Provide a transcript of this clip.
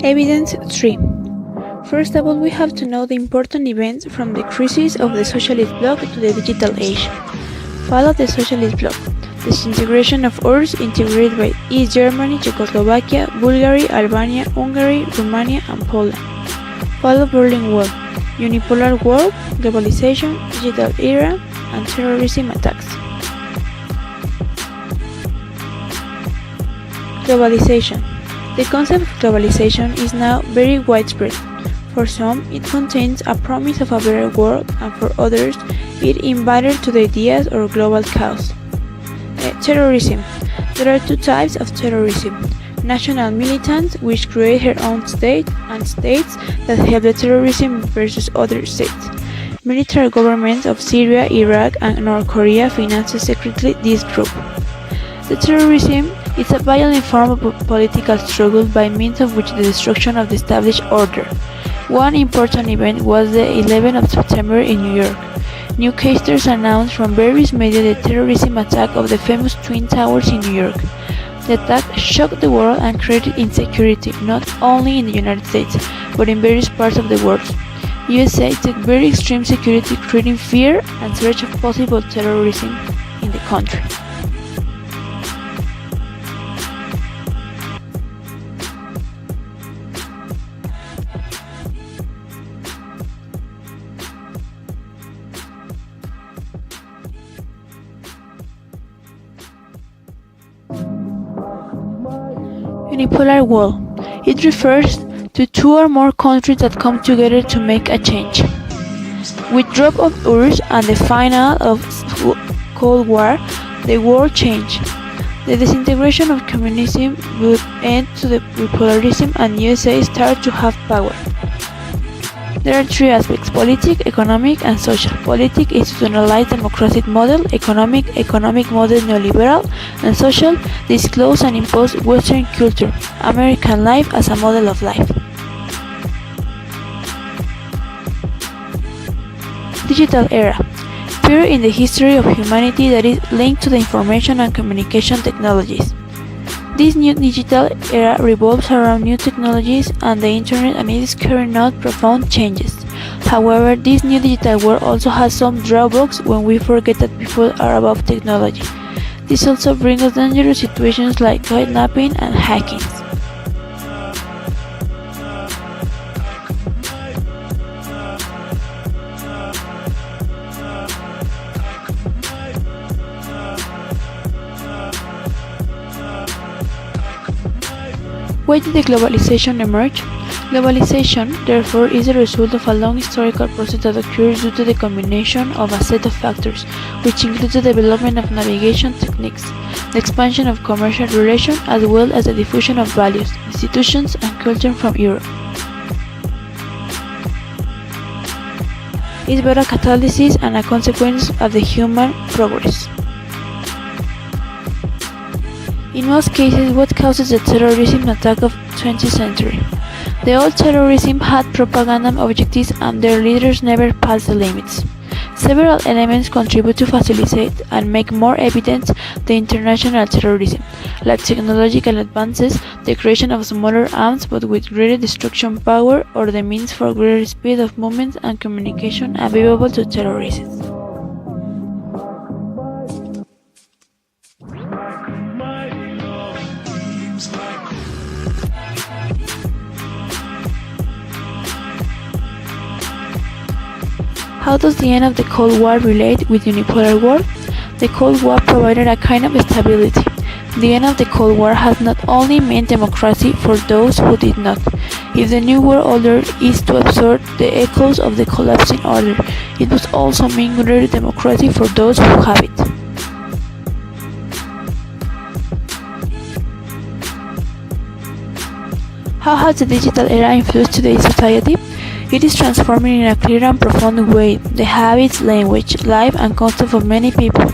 Evidence 3. First of all, we have to know the important events from the crisis of the socialist bloc to the digital age. Fall of the socialist bloc. Disintegration of URSS integrated by East Germany, Czechoslovakia, Bulgaria, Albania, Hungary, Romania, and Poland. Fall of Berlin Wall. Unipolar world, globalization, digital era, and terrorism attacks. Globalization. The concept of globalization is now very widespread. For some, it contains a promise of a better world, and for others, it invited to the ideas of global chaos. Terrorism. There are two types of terrorism: national militants, which create their own state, and states that help the terrorism versus other states. Military governments of Syria, Iraq, and North Korea finance secretly this group. The terrorism is a violent form of political struggle by means of which the destruction of the established order. One important event was the 11th of September in New York. Newscasters announced from various media the terrorism attack of the famous Twin Towers in New York. The attack shocked the world and created insecurity, not only in the United States, but in various parts of the world. USA took very extreme security, creating fear and search of possible terrorism in the country. Unipolar world. It refers to two or more countries that come together to make a change. With drop of URSS and the final of Cold War, the world changed. The disintegration of communism would end to the bipolarism and USA started to have power. There are three aspects: politic, economic, and social. Politic, institutionalized democratic model; economic model neoliberal; and social, disclose and impose Western culture, American life as a model of life. Digital era. Period in the history of humanity that is linked to the information and communication technologies. This new digital era revolves around new technologies and the internet, and it is carrying out profound changes. However, this new digital world also has some drawbacks when we forget that people are above technology. This also brings us dangerous situations like kidnapping and hacking. Why did the globalization emerge? Globalization, therefore, is the result of a long historical process that occurs due to the combination of a set of factors, which includes the development of navigation techniques, the expansion of commercial relations, as well as the diffusion of values, institutions, and culture from Europe. It is both a catalyst and a consequence of the human progress. In most cases, what causes the terrorism attack of 20th century? The old terrorism had propaganda objectives and their leaders never passed the limits. Several elements contribute to facilitate and make more evident the international terrorism, like technological advances, the creation of smaller arms but with greater destruction power, or the means for greater speed of movement and communication available to terrorists. How does the end of the Cold War relate with unipolar world? The Cold War provided a kind of stability. The end of the Cold War has not only meant democracy for those who did not. If the New World Order is to absorb the echoes of the collapsing order, it must also mean greater democracy for those who have it. How has the digital era influenced today's society? It is transforming in a clear and profound way the habits, language, life, and concept of many people.